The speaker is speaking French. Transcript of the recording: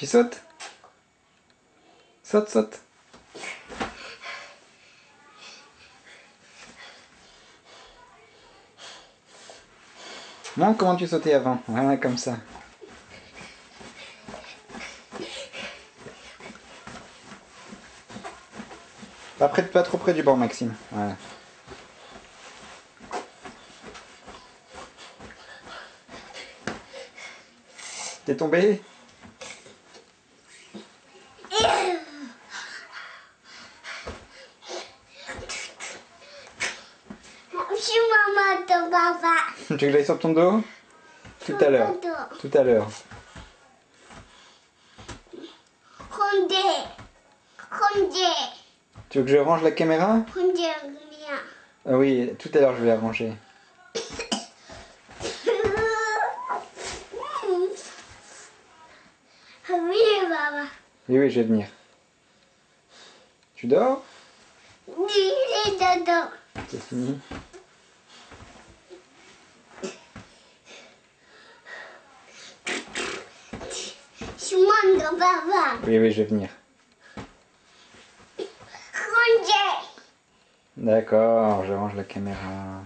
Tu sautes? Saute, saute. Montre comment tu sautais avant. Voilà, comme ça. Pas trop près du bord, Maxime. Voilà. T'es tombé? Je suis maman de papa. Tu veux que j'aille sur ton dos? Tout à l'heure. Tout à l'heure. Rondez. Rondez. Tu veux que je range la caméra? Rondez rien. Ah oui, tout à l'heure je vais la ranger. Oui, papa. Oui, oui, je vais venir. Tu dors? Il est dedans. C'est fini. Je suis maman de papa. Oui, oui, je vais venir. Rondez. D'accord, je range la caméra.